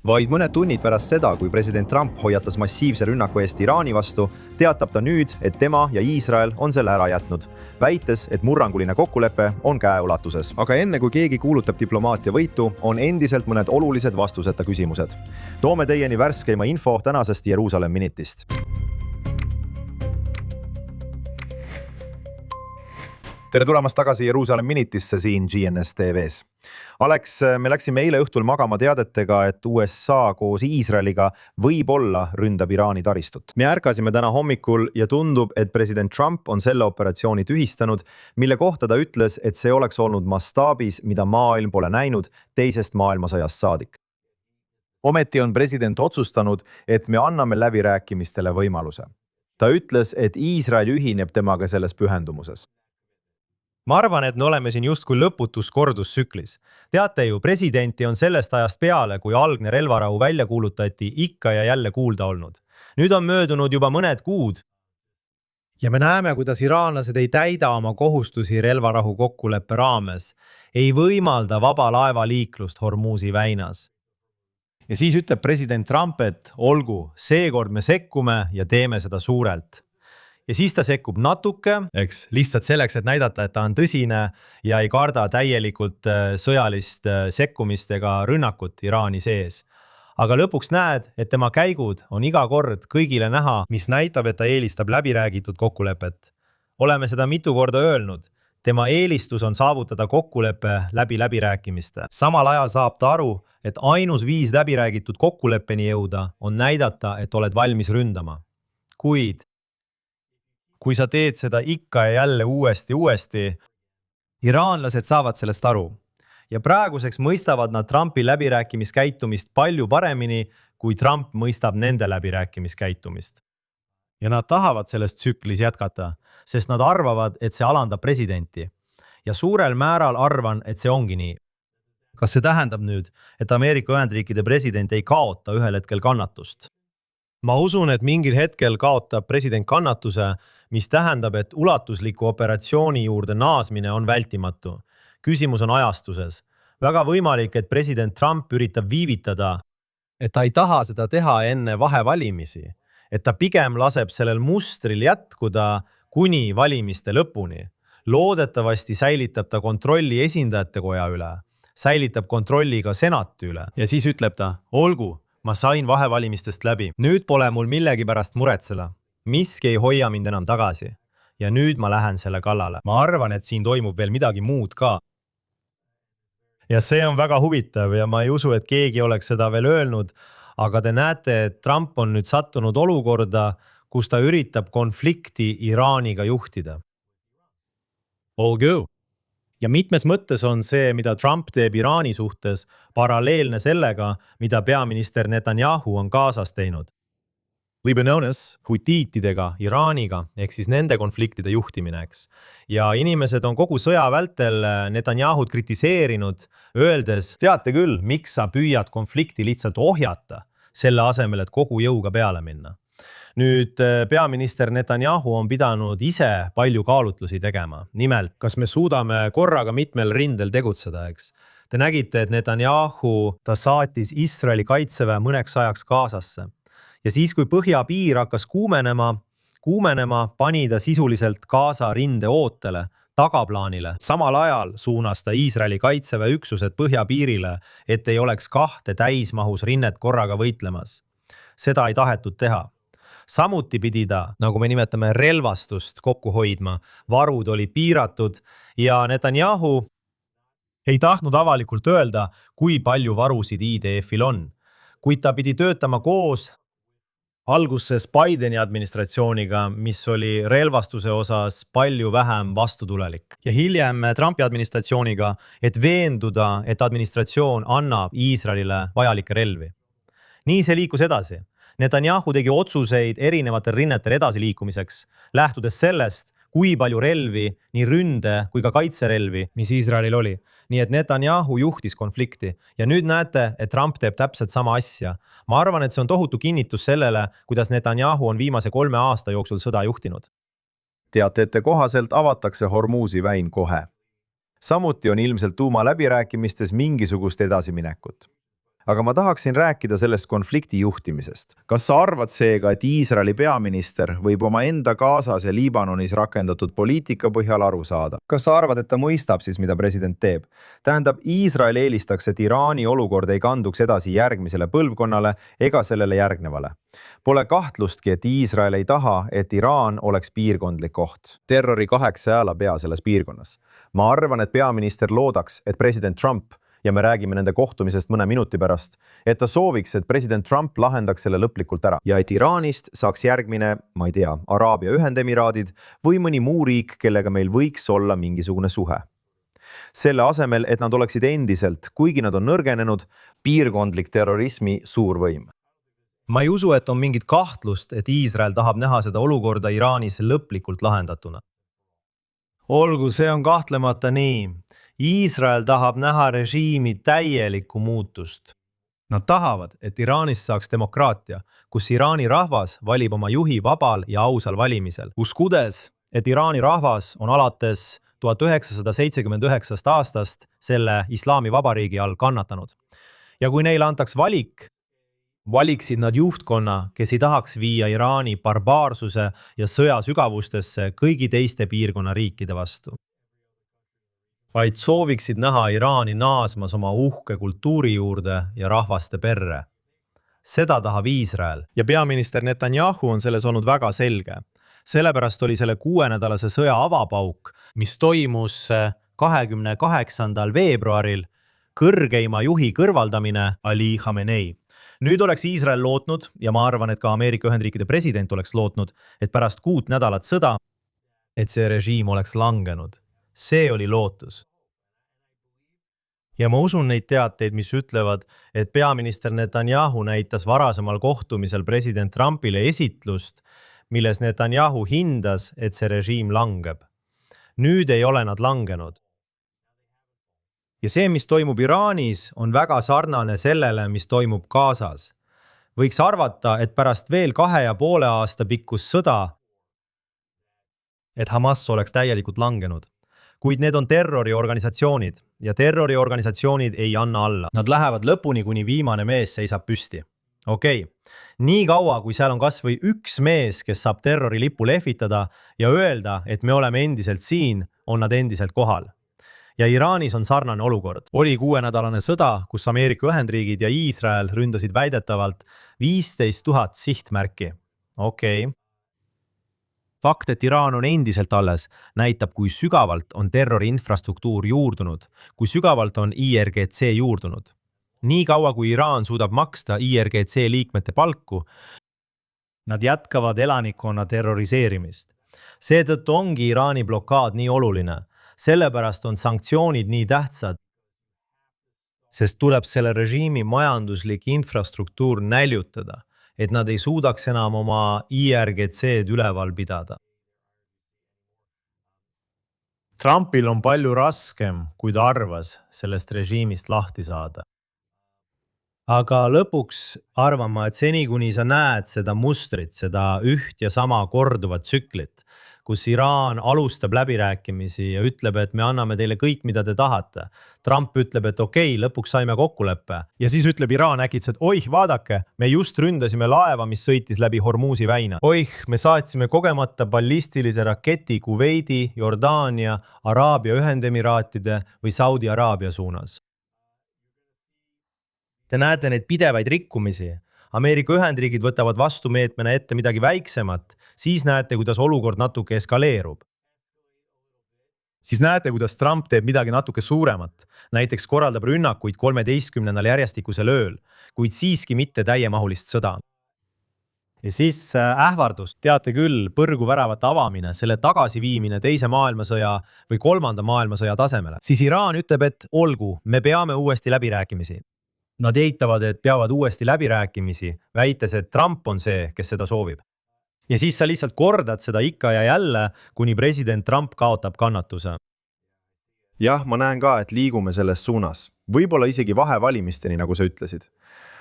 Vaid mõned tunnid pärast seda, kui president Trump hoiatas massiivse rünnaku eest Iraani vastu, teatab ta nüüd, et tema ja Iisrael on selle ära jätnud, väites, et murranguline kokkulepe on käeulatuses. Aga enne kui keegi kuulutab diplomaatia võitu, on endiselt mõned olulised vastuseta küsimused. Toome teieni värskeima info tänasest Jeruusalemm Minutist. Tere tulemast tagasi Jeruusalemm Minutisse siin GNS TV-s. Alex, me läksime eile õhtul magama teadetega, et USA koos Iisraeliga võib-olla ründab Iraani taristut. Me ärkasime täna hommikul ja tundub, et president Trump on selle operatsiooni tühistanud, mille kohta ta ütles, et see oleks olnud mastaabis, mida maailm pole näinud teisest maailmasõjast saadik. Ometi on president otsustanud, et me anname läbirääkimistele võimaluse. Ta ütles, et Iisrael ühineb temaga selles pühendumuses. Ma arvan, et me oleme siin justkui lõputus kordustsüklis. Teate ju, presidenti on sellest ajast peale, kui algne relvarahu välja kuulutati, ikka ja jälle kuulda olnud. Nüüd on möödunud juba mõned kuud. Ja me näeme, kuidas iraanlased ei täida oma kohustusi relvarahu kokkuleppe raames, ei võimalda vaba laevaliiklust Hormuzi väinas. Ja siis ütleb president Trump, et olgu, seekord me sekkume ja teeme seda suurelt. Ja siis ta sekkub natuke, eks, lihtsalt selleks, et näidata, et ta on tõsine ja ei karda täielikult sõjalist sekkumist ega rünnakut Iraani sees. Aga lõpuks näed, et tema käigud on iga kord kõigile näha, mis näitab, et ta eelistab läbiräägitud kokkulepet. Oleme seda mitu korda öelnud. Tema eelistus on saavutada kokkulepe läbirääkimiste. Samal ajal saab ta aru, et ainus viis läbiräägitud kokkuleppeni jõuda on näidata, et oled valmis ründama. Kuid kui sa teed seda ikka ja jälle uuesti, iraanlased saavad sellest aru. Ja praeguseks mõistavad nad Trumpi läbirääkimiskäitumist palju paremini, kui Trump mõistab nende läbirääkimiskäitumist. Ja nad tahavad selles tsüklis jätkata, sest nad arvavad, et see alandab presidenti. Ja suurel määral arvan, et see ongi nii. Kas see tähendab nüüd, et Ameerika Ühendriikide president ei kaota ühel hetkel kannatust? Ma usun, et mingil hetkel kaotab president kannatuse, mis tähendab, et ulatusliku operatsiooni juurde naasmine on vältimatu. Küsimus on ajastuses. Väga võimalik, et president Trump üritab viivitada, et ta ei taha seda teha enne vahevalimisi, et ta pigem laseb sellel mustril jätkuda kuni valimiste lõpuni. Loodetavasti säilitab ta kontrolli esindajate koja üle, säilitab kontrolli ka senati üle ja siis ütleb ta, olgu, ma sain vahevalimistest läbi. Nüüd pole mul millegipärast muretseda. Miski ei hoia mind enam tagasi. Ja nüüd ma lähen selle kallale. Ma arvan, et siin toimub veel midagi muud ka. Ja see on väga huvitav ja ma ei usu, et keegi oleks seda veel öelnud, aga te näete, et Trump on nüüd sattunud olukorda, kus ta üritab konflikti Iraaniga juhtida. Olgu. Ja mitmes mõttes on see, mida Trump teeb Iraani suhtes, paralleelne sellega, mida peaminister Netanyahu on Gazas teinud. Libanonis hutiitidega, Iraaniga, ehk siis nende konfliktide juhtimineks. Ja inimesed on kogu sõja vältel Netanyahut kritiseerinud, öeldes, teate küll, miks sa püüad konflikti lihtsalt ohjata, selle asemel, et kogu jõuga peale minna. Nüüd peaminister Netanyahu on pidanud ise palju kaalutlusi tegema. Nimelt, kas me suudame korraga mitmel rindel tegutseda, eks? Te nägite, et Netanyahu ta saatis Iisraeli kaitseväe mõneks ajaks Gazasse. Ja siis, kui põhjapiir hakkas kuumenema, pani ta sisuliselt Gaza rinde ootele, tagaplaanile. Samal ajal suunas ta Iisraeli kaitseväe üksused põhjapiirile, et ei oleks kahte täismahus rinnet korraga võitlemas. Seda ei tahetud teha. Samuti pidi ta, nagu me nimetame, relvastust kokku hoidma. Varud oli piiratud ja Netanyahu ei tahtnud avalikult öelda, kui palju varusid IDF-il on. Kuid ta pidi töötama koos alguses Bideni administratsiooniga, mis oli relvastuse osas palju vähem vastutulelik. Ja hiljem Trumpi administratsiooniga, et veenduda, et administratsioon annab Iisraelile vajalikke relvi. Nii see liikus edasi. Netanyahu tegi otsuseid erinevatel rinnetel edasiliikumiseks, lähtudes sellest, kui palju relvi, nii ründe kui ka kaitserelvi, mis Iisraelil oli. Nii et Netanyahu juhtis konflikti ja nüüd näete, et Trump teeb täpselt sama asja. Ma arvan, et see on tohutu kinnitus sellele, kuidas Netanyahu on viimase 3 aasta jooksul sõda juhtinud. Teatete kohaselt avatakse Hormuzi väin kohe. Samuti on ilmselt tuumaläbirääkimistes mingisugust edasiminekut. aga ma tahaksin rääkida sellest konflikti juhtimisest. Kas sa arvad seega, et Iisraeli peaminister võib oma enda Gazas ja Liibanonis rakendatud poliitika põhjal aru saada? Kas sa arvad, et ta mõistab siis, mida president teeb? Tähendab, Iisrael eelistaks, et Iraani olukord ei kanduks edasi järgmisele põlvkonnale ega sellele järgnevale. Pole kahtlustki, et Iisrael ei taha, et Iraan oleks piirkondlik oht. Terrori 8 jaalapea selles piirkonnas. Ma arvan, et peaminister loodaks, et president Trump, ja me räägime nende kohtumisest mõne minuti pärast, et ta sooviks, et president Trump lahendaks selle lõplikult ära ja et Iraanist saaks järgmine, ma ei tea, Araabia Ühendemiraadid või mõni muu riik, kellega meil võiks olla mingisugune suhe. Selle asemel, et nad oleksid endiselt, kuigi nad on nõrgenenud, piirkondlik terrorismi suurvõim. Ma ei usu, et on mingit kahtlust, et Iisrael tahab näha seda olukorda Iraanis lõplikult lahendatuna. Olgu, see on kahtlemata nii. Iisrael tahab näha režiimi täielikku muutust. Nad tahavad, et Iraanist saaks demokraatia, kus Iraani rahvas valib oma juhi vabal ja ausal valimisel. Uskudes, et Iraani rahvas on alates 1979 aastast selle islami vabariigi all kannatanud. Ja kui neile antaks valiksid nad juhtkonna, kes ei tahaks viia Iraani barbaarsuse ja sõja sügavustesse kõigi teiste piirkonna riikide vastu, vaid sooviksid näha Iraani naasmas oma uhke kultuuri juurde ja rahvaste perre. Seda tahab Iisrael ja peaminister Netanyahu on selles olnud väga selge. Sellepärast oli selle 6-nädalase sõja avapauk, mis toimus 28. veebruaril, kõrgeima juhi kõrvaldamine Ali Khamenei. Nüüd oleks Iisrael lootnud, ja ma arvan, et ka Ameerika Ühendriikide president oleks lootnud, et pärast 6 nädalat sõda, et see režiim oleks langenud. See oli lootus. Ja ma usun neid teateid, mis ütlevad, et peaminister Netanyahu näitas varasemal kohtumisel president Trumpile esitlust, milles Netanyahu hindas, et see režiim langeb. Nüüd ei ole nad langenud. Ja see, mis toimub Iraanis, on väga sarnane sellele, mis toimub Gazas. Võiks arvata, et pärast veel 2,5 aasta pikkus sõda, et Hamas oleks täielikult langenud. Kuid need on terroriorganisatsioonid ja terroriorganisatsioonid ei anna alla. Nad lähevad lõpuni, kuni viimane mees seisab püsti. Okei, nii kaua, kui seal on kas või üks mees, kes saab terrorilippu lehvitada ja öelda, et me oleme endiselt siin, on nad endiselt kohal. Ja Iraanis on sarnane olukord. Oli 6-nädalane sõda, kus Ameerika Ühendriigid ja Iisrael ründasid väidetavalt 15 000 sihtmärki. Okei. Fakt, et Iraan on endiselt alles, näitab, kui sügavalt on terrori infrastruktuur juurdunud, kui sügavalt on IRGC juurdunud. Nii kaua, kui Iraan suudab maksta IRGC liikmete palku, nad jätkavad elanikkonna terroriseerimist. Seetõttu ongi Iraani blokaad nii oluline. Sellepärast on sanktsioonid nii tähtsad, sest tuleb selle režiimi majanduslik infrastruktuur näljutada, et nad ei suudaks enam oma IRGC-d üleval pidada. Trumpil on palju raskem, kui ta arvas, sellest režiimist lahti saada. Aga lõpuks arvan ma, et seni kuni sa näed seda mustrit, seda üht ja sama korduvat tsüklit, kus Iraan alustab läbirääkimisi ja ütleb, et me anname teile kõik, mida te tahate. Trump ütleb, et okei, lõpuks saime kokkuleppe. Ja siis ütleb Iraan äkitselt, oih, vaadake, me just ründasime laeva, mis sõitis läbi Hormuzi väina. Oih, me saatsime kogemata ballistilise raketi Kuveidi, Jordaania, Araabia Ühendemiraatide või Saudi Araabia suunas. Te näete neid pidevaid rikkumisi. Ameerika Ühendriigid võtavad vastumeetmena ette midagi väiksemat, siis näete, kuidas olukord natuke eskaleerub. Siis näete, kuidas Trump teeb midagi natuke suuremat, näiteks korraldab rünnakuid 13. järjestikusel ööl, kuid siiski mitte täiemahulist sõda. Ja siis ähvardus, teate küll, põrguväravate avamine, selle tagasiviimine teise maailmasõja või 3. maailmasõja tasemele. Siis Iraan ütleb, et olgu, me peame uuesti läbirääkimisi. Nad eitavad, et peavad uuesti läbirääkimisi, väites, et Trump on see, kes seda soovib. Ja siis sa lihtsalt kordad seda ikka ja jälle, kuni president Trump kaotab kannatuse. Jah, ma näen ka, et liigume selles suunas. Võib-olla isegi vahevalimisteni, nagu sa ütlesid.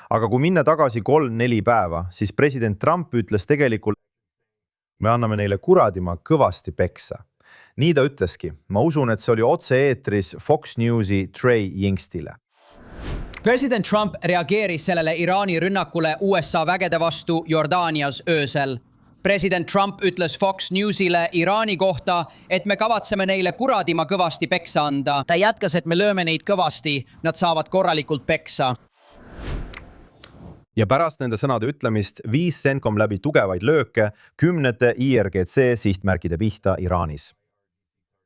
Aga kui minna tagasi 3-4 päeva, siis president Trump ütles tegelikult, me anname neile kuradima kõvasti peksa. Nii ta ütleski. Ma usun, et see oli otse-eetris Fox Newsi Trey Yingstile. President Trump reageeris sellele Iraani rünnakule USA vägede vastu Jordaanias öösel. President Trump ütles Fox Newsile Iraani kohta, et me kavatseme neile kuradima kõvasti peksa anda. Ta jätkas, et me lööme neid kõvasti, nad saavad korralikult peksa. Ja pärast nende sõnade ütlemist viis CENTCOM läbi tugevaid lööke 10 IRGC sihtmärkide pihta Iraanis.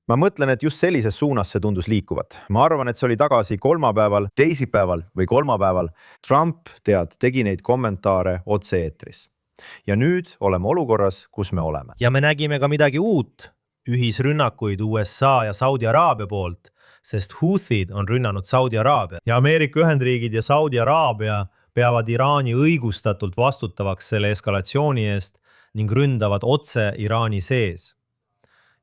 Ma mõtlen, et just sellises suunas see tundus liikuvat. Ma arvan, et see oli tagasi kolmapäeval, teisipäeval või kolmapäeval. Trump tegi neid kommentaare otse-eetris. Ja nüüd oleme olukorras, kus me oleme. Ja me nägime ka midagi uut, ühisrünnakuid USA ja Saudi Araabia poolt, sest Houthid on rünnanud Saudi Araabia. Ja Ameerika Ühendriigid ja Saudi Araabia peavad Iraani õigustatult vastutavaks selle eskalatsiooni eest ning ründavad otse Iraani sees.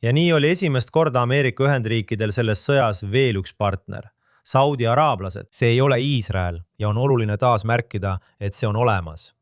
Ja nii oli esimest korda Ameerika Ühendriikidel selles sõjas veel üks partner, Saudi araablased. See ei ole Iisrael ja on oluline taas märkida, et see on olemas.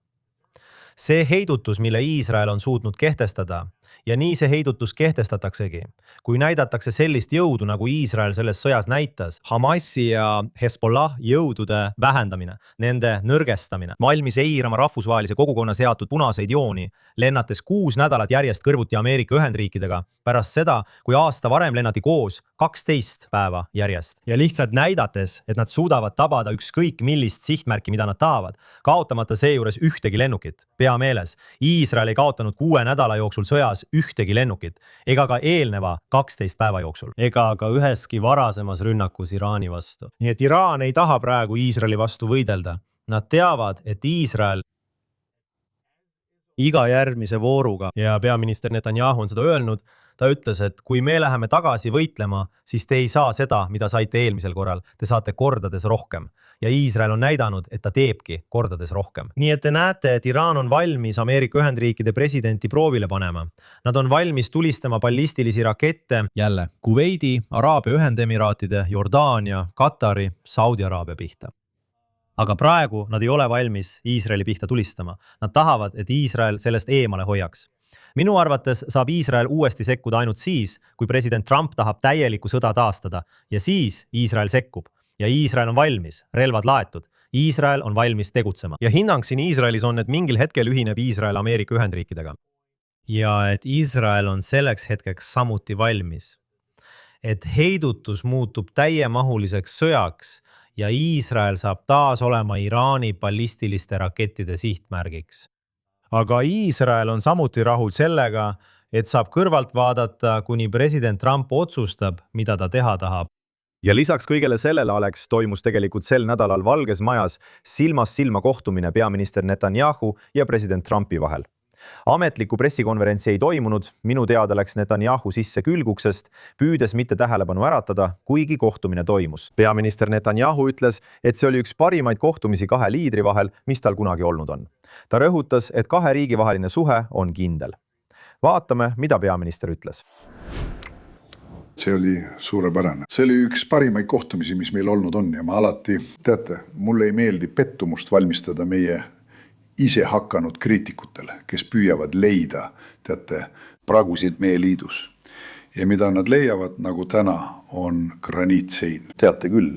See heidutus, mille Iisrael on suutnud kehtestada, ja nii see heidutus kehtestataksegi, kui näidatakse sellist jõudu, nagu Iisrael selles sõjas näitas. Hamasi ja Hezbollah jõudude vähendamine, nende nõrgestamine, valmis eirama rahvusvahelise kogukonna seatud punaseid jooni, lennates 6 nädalat järjest kõrvuti Ameerika Ühendriikidega, pärast seda, kui aasta varem lennati koos 12 päeva järjest. Ja lihtsalt näidates, et nad suudavad tabada ükskõik millist sihtmärki, mida nad tahavad, kaotamata seejuures ühtegi lennukit. Pea meeles, Iisrael ei kaotanud 6 nädala jooksul sõjas ühtegi lennukit, ega ka eelneva 12 päeva jooksul, ega ka üheski varasemas rünnakus Iraani vastu. Nii et Iraan ei taha praegu Iisraeli vastu võidelda. Nad teavad, et Iisrael iga järgmise vooruga, ja peaminister Netanyahu on seda öelnud, ta ütles, et kui me läheme tagasi võitlema, siis te ei saa seda, mida saite eelmisel korral. Te saate kordades rohkem. Ja Iisrael on näidanud, et ta teebki kordades rohkem. Nii et te näete, et Iraan on valmis Ameerika Ühendriikide presidenti proovile panema. Nad on valmis tulistama ballistilisi rakette jälle Kuveidi, Araabia Ühendemiraatide, Jordaania, Katari, Saudi Araabia pihta. Aga praegu nad ei ole valmis Iisraeli pihta tulistama. Nad tahavad, et Iisrael sellest eemale hoiaks. Minu arvates saab Iisrael uuesti sekkuda ainult siis, kui president Trump tahab täielikku sõda taastada ja siis Iisrael sekkub. Ja Iisrael on valmis, relvad laetud. Iisrael on valmis tegutsema. Ja hinnang siin Iisraelis on, et mingil hetkel ühineb Iisrael Ameerika Ühendriikidega. Ja et Iisrael on selleks hetkeks samuti valmis. Et heidutus muutub täiemahuliseks sõjaks ja Iisrael saab taas olema Iraani ballistiliste rakettide sihtmärgiks. Aga Iisrael on samuti rahul sellega, et saab kõrvalt vaadata, kuni president Trump otsustab, mida ta teha tahab. Ja lisaks kõigele sellele, Alex, toimus tegelikult sel nädalal Valges Majas silmast silma kohtumine peaminister Netanyahu ja president Trumpi vahel. Ametlikku pressikonverentsi ei toimunud, minu teada läks Netanyahu sisse külguksest, püüdes mitte tähelepanu äratada, kuigi kohtumine toimus. Peaminister Netanyahu ütles, et see oli üks parimaid kohtumisi 2 liidri vahel, mis tal kunagi olnud on. Ta rõhutas, et 2 riigi vaheline suhe on kindel. Vaatame, mida peaminister ütles. See oli suurepärane. See oli üks parimaid kohtumisi, mis meil olnud on ja ma alati, teate, mulle ei meeldi pettumust valmistada meie ise hakanud kriitikutele, kes püüavad leida, teate, pragusid meie liidus. Ja mida nad leiavad, nagu täna, on graniitsein. Teate küll,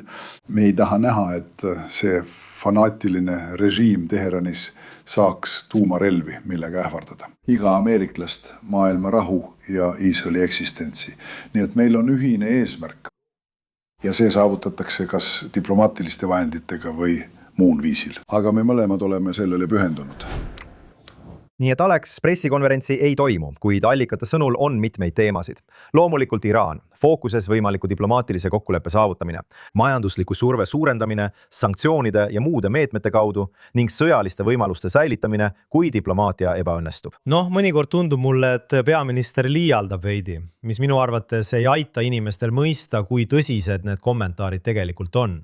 me ei taha näha, et see fanaatiline režiim Teheranis saaks tuumarelvi, millega ähvardada. Iga ameeriklast, maailma rahu ja Iisraeli eksistentsi. Nii et meil on ühine eesmärk. Ja see saavutatakse kas diplomaatiliste vahenditega või muun viisil. Aga me mõlemad oleme sellele pühendunud. Nii et Alex, pressikonverentsi ei toimu, kuid allikate sõnul on mitmeid teemasid. Loomulikult Iraan, fookuses võimaliku diplomaatilise kokkuleppe saavutamine, majandusliku surve suurendamine, sanktsioonide ja muude meetmete kaudu ning sõjaliste võimaluste säilitamine, kui diplomaatia ebaõnnestub. Mõnikord tundub mulle, et peaminister liialdab veidi, mis minu arvates ei aita inimestel mõista, kui tõsised need kommentaarid tegelikult on.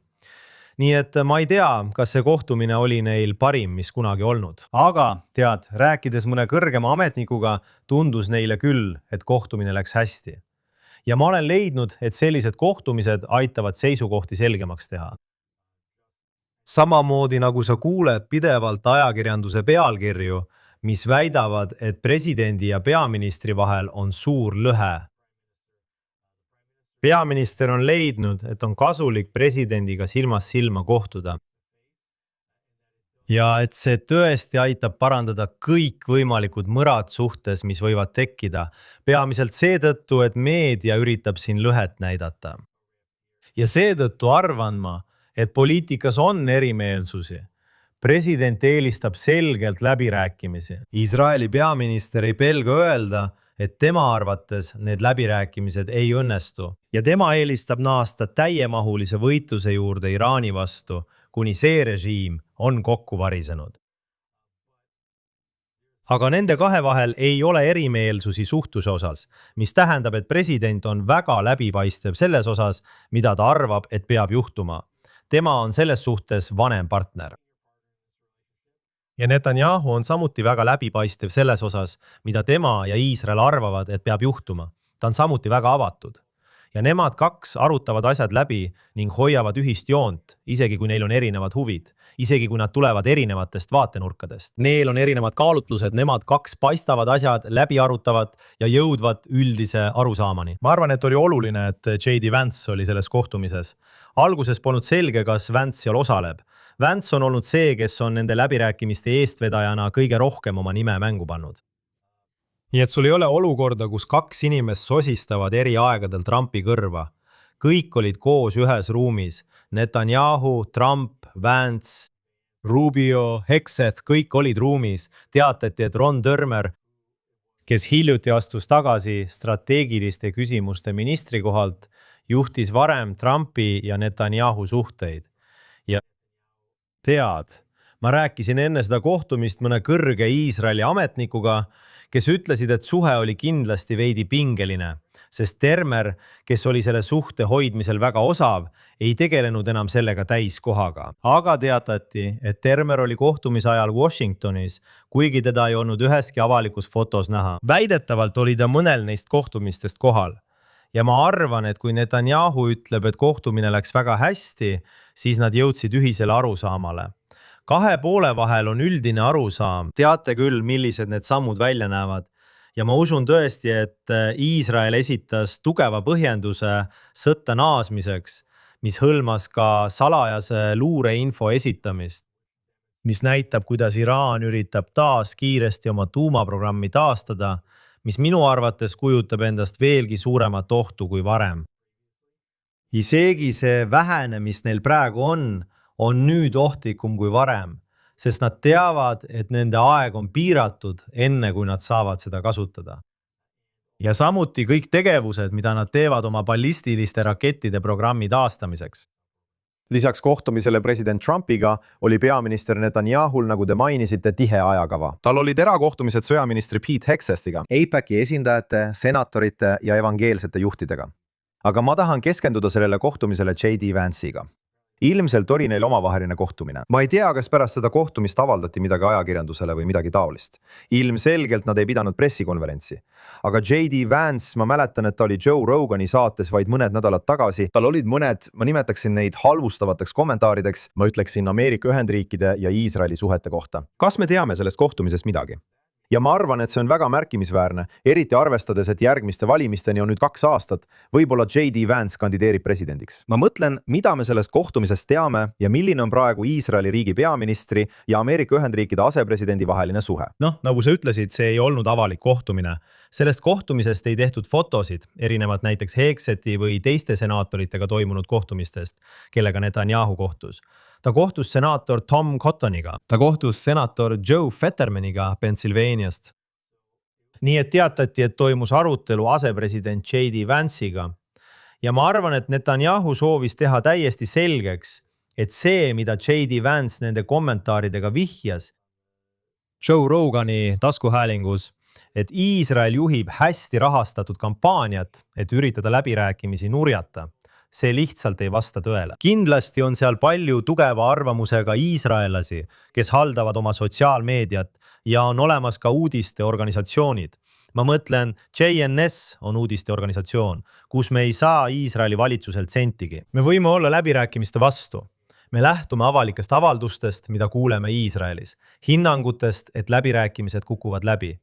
Nii et ma ei tea, kas see kohtumine oli neil parim, mis kunagi olnud. Aga tead, rääkides mõne kõrgema ametnikuga, tundus neile küll, et kohtumine läks hästi. Ja ma olen leidnud, et sellised kohtumised aitavad seisukohti selgemaks teha. Samamoodi nagu sa kuuled pidevalt ajakirjanduse pealkirju, mis väidavad, et presidendi ja peaministri vahel on suur lõhe. Peaminister on leidnud, et on kasulik presidendiga silmast silma kohtuda. ja et see tõesti aitab parandada kõikvõimalikud mõrad suhtes, mis võivad tekkida, peamiselt seetõttu, et meedia üritab siin lõhet näidata. Ja seetõttu arvan ma, et poliitikas on erimeelsusi. President eelistab selgelt läbirääkimisi. Iisraeli peaminister ei pelga öelda, et tema arvates need läbirääkimised ei õnnestu. Ja tema eelistab naasta täiemahulise võitluse juurde Iraani vastu, kuni see režiim on kokku varisenud. Aga nende kahe vahel ei ole erimeelsusi suhtuse osas, mis tähendab, et president on väga läbipaistev selles osas, mida ta arvab, et peab juhtuma. Tema on selles suhtes vanem partner. Ja Netanyahu on samuti väga läbipaistev selles osas, mida tema ja Iisrael arvavad, et peab juhtuma. Ta on samuti väga avatud. Ja nemad kaks arutavad asjad läbi ning hoiavad ühist joont, isegi kui neil on erinevad huvid, isegi kui nad tulevad erinevatest vaatenurkadest. Neil on erinevad kaalutlused, nemad kaks paistavad asjad, läbi arutavad ja jõudvad üldise arusaamani. Ma arvan, et oli oluline, et J.D. Vance oli selles kohtumises. Alguses polnud selge, kas Vance seal osaleb. Vance on olnud see, kes on nende läbirääkimiste eestvedajana kõige rohkem oma nime mängu pannud. Nii et sul ei ole olukorda, kus kaks inimest sosistavad eri aegadel Trumpi kõrva. Kõik olid koos ühes ruumis. Netanyahu, Trump, Vance, Rubio, Hegseth, kõik olid ruumis. Teatati, et Ron Dermer, kes hiljuti astus tagasi strateegiliste küsimuste ministri kohalt, juhtis varem Trumpi ja Netanyahu suhteid. Ja tead, ma rääkisin enne seda kohtumist mõne kõrge Iisraeli ametnikuga, kes ütlesid, et suhe oli kindlasti veidi pingeline, sest Dermer, kes oli selle suhte hoidmisel väga osav, ei tegelenud enam sellega täiskohaga. Aga teatati, et Dermer oli kohtumise ajal Washingtonis, kuigi teda ei olnud üheski avalikus fotos näha. Väidetavalt oli ta mõnel neist kohtumistest kohal. Ja ma arvan, et kui Netanyahu ütleb, et kohtumine läks väga hästi, siis nad jõudsid ühisele arusaamale. Kahe poole vahel on üldine arusaam. Teate küll, millised need sammud välja näevad. Ja ma usun tõesti, et Iisrael esitas tugeva põhjenduse sõtta naasmiseks, mis hõlmas ka salajase luureinfo esitamist, mis näitab, kuidas Iraan üritab taas kiiresti oma tuumaprogrammi taastada, mis minu arvates kujutab endast veelgi suuremat ohtu kui varem. Isegi see vähene, mis neil praegu on nüüd ohtlikum kui varem, sest nad teavad, et nende aeg on piiratud enne, kui nad saavad seda kasutada. Ja samuti kõik tegevused, mida nad teevad oma ballistiliste rakettide programmi taastamiseks. Lisaks kohtumisele president Trumpiga oli peaminister Netanyahul, nagu te mainisite, tihe ajakava. Tal olid erakohtumised sõjaministri Pete Hegsethiga, AIPAC-i esindajate, senatorite ja evangeelsete juhtidega. Aga ma tahan keskenduda sellele kohtumisele J.D. Vance'iga. Ilmselt oli neil omavaheline kohtumine. Ma ei tea, kas pärast seda kohtumist avaldati midagi ajakirjandusele või midagi taolist. Ilmselgelt nad ei pidanud pressikonverentsi. Aga J.D. Vance, ma mäletan, et ta oli Joe Rogani saates vaid mõned nädalad tagasi. Tal olid mõned, ma nimetaksin neid halvustavateks kommentaarideks, ma ütleksin Ameerika Ühendriikide ja Iisraeli suhete kohta. Kas me teame sellest kohtumisest midagi? Ja ma arvan, et see on väga märkimisväärne, eriti arvestades, et järgmiste valimisteni on nüüd 2 aastat, võib-olla J.D. Vance kandideerib presidendiks. Ma mõtlen, mida me sellest kohtumisest teame ja milline on praegu Iisraeli riigi peaministri ja Ameerika Ühendriikide asepresidendi vaheline suhe. Nagu sa ütlesid, see ei olnud avalik kohtumine. Sellest kohtumisest ei tehtud fotosid, erinevalt näiteks Hegsethi või teiste senaatoritega toimunud kohtumistest, kellega Netanyahu kohtus. Ta kohtus senaator Tom Cottoniga. Ta kohtus senaator Joe Fettermaniga Pennsylvaniast. Nii et teatati, et toimus arutelu asepresident J.D. Vance'iga. Ja ma arvan, et Netanyahu soovis teha täiesti selgeks, et see, mida J.D. Vance nende kommentaaridega vihjas Joe Rogani taskuhäälingus, et Iisrael juhib hästi rahastatud kampaaniat, et üritada läbirääkimisi nurjata. See lihtsalt ei vasta tõele. Kindlasti on seal palju tugeva arvamusega iisraellasi, kes haldavad oma sotsiaalmeediat ja on olemas ka uudisteorganisatsioonid. Ma mõtlen, JNS on uudisteorganisatsioon, kus me ei saa Iisraeli valitsuselt sentigi. Me võime olla läbirääkimiste vastu. Me lähtume avalikest avaldustest, mida kuuleme Iisraelis, hinnangutest, et läbirääkimised kukuvad läbi.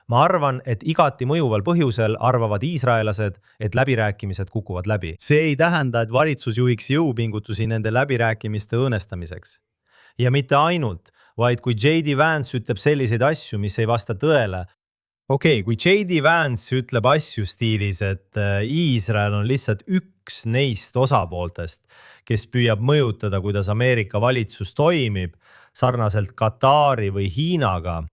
Ma arvan, et igati mõjuval põhjusel arvavad iisraelased, et läbirääkimised kukuvad läbi. See ei tähenda, et valitsus juhiks jõupingutusi nende läbirääkimiste õõnestamiseks. Ja mitte ainult, vaid kui J.D. Vance ütleb selliseid asju, mis ei vasta tõele. Okei, kui J.D. Vance ütleb asju stiilis, et Iisrael on lihtsalt üks neist osapooltest, kes püüab mõjutada, kuidas Ameerika valitsus toimib, sarnaselt Katari või Hiinaga,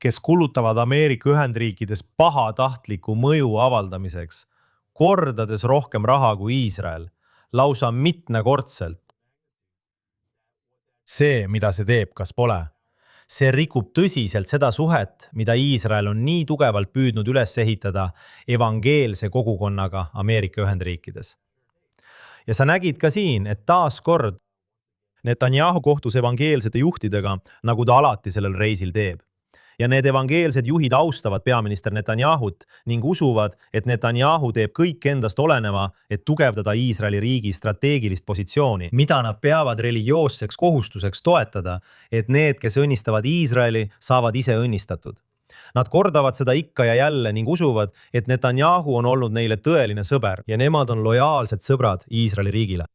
kes kulutavad Ameerika Ühendriikides pahatahtliku mõju avaldamiseks kordades rohkem raha kui Iisrael, lausa mitmekordselt. See, mida see teeb, kas pole? See rikub tõsiselt seda suhet, mida Iisrael on nii tugevalt püüdnud üles ehitada evangeelse kogukonnaga Ameerika Ühendriikides. Ja sa nägid ka siin, et taas kord Netanyahu kohtus evangeelsete juhtidega, nagu ta alati sellel reisil teeb. Ja need evangeelsed juhid austavad peaminister Netanyahut ning usuvad, et Netanyahu teeb kõik endast oleneva, et tugevdada Iisraeli riigi strateegilist positsiooni, mida nad peavad religioosseks kohustuseks toetada, et need, kes õnnistavad Iisraeli, saavad ise õnnistatud. Nad kordavad seda ikka ja jälle ning usuvad, et Netanyahu on olnud neile tõeline sõber ja nemad on lojaalsed sõbrad Iisraeli riigile.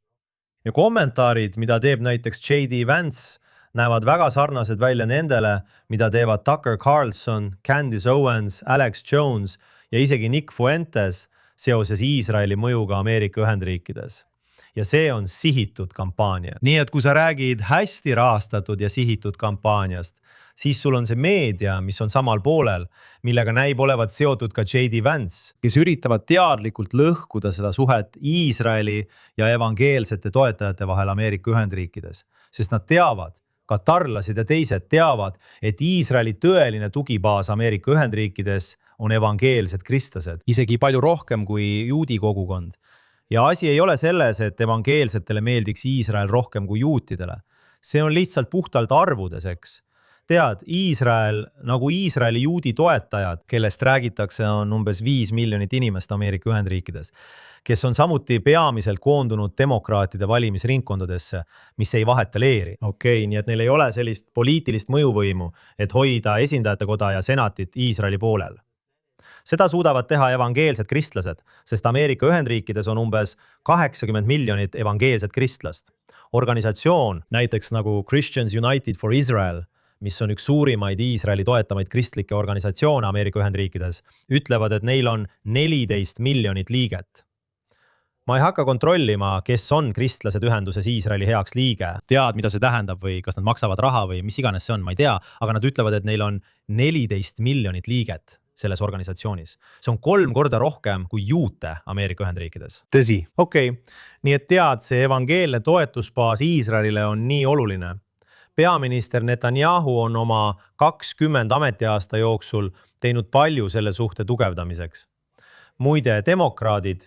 Ja kommentaarid, mida teeb näiteks J.D. Vance, näevad väga sarnased välja nendele, mida teevad Tucker Carlson, Candace Owens, Alex Jones ja isegi Nick Fuentes seoses Iisraeli mõjuga Ameerika Ühendriikides. Ja see on sihitud kampaania. Nii et kui sa räägid hästi rahastatud ja sihitud kampaaniast, siis sul on see meedia, mis on samal poolel, millega näib olevat seotud ka J.D. Vance, kes üritavad teadlikult lõhkuda seda suhet Iisraeli ja evangeelsete toetajate vahel Ameerika Ühendriikides, sest nad teavad, katarlased ja teised teavad, et Iisraeli tõeline tugibaas Ameerika Ühendriikides on evangeelsed kristlased, isegi palju rohkem kui juudi kogukond. Ja asi ei ole selles, et evangeelsetele meeldiks Iisrael rohkem kui juutidele. See on lihtsalt puhtalt arvudes, eks. Tead, Iisrael, nagu Iisraeli juudi toetajad, kellest räägitakse, on umbes 5 miljonit inimest Ameerika Ühendriikides, kes on samuti peamiselt koondunud demokraatide valimisringkondadesse, mis ei vaheta leeri. Okei, nii et neil ei ole sellist poliitilist mõjuvõimu, et hoida esindajate koda ja senatit Iisraeli poolel. Seda suudavad teha evangeelsed kristlased, sest Ameerika Ühendriikides on umbes 80 miljonit evangeelset kristlast. Organisatsioon, näiteks nagu Christians United for Israel, mis on üks suurimaid Iisraeli toetamaid kristlikke organisatsioone Ameerika Ühendriikides, ütlevad, et neil on 14 miljonit liiget. Ma ei hakka kontrollima, kes on kristlased ühenduses Iisraeli heaks liige. Tead, mida see tähendab või kas nad maksavad raha või mis iganes see on, ma ei tea, aga nad ütlevad, et neil on 14 miljonit liiget selles organisatsioonis. See on 3 korda rohkem kui juute Ameerika Ühendriikides. Tõsi, okei. Nii et tead, see evangeelne toetusbaas Iisraelile on nii oluline. Peaminister Netanyahu on oma 20 ametiaasta jooksul teinud palju selle suhte tugevdamiseks. Muide, demokraadid,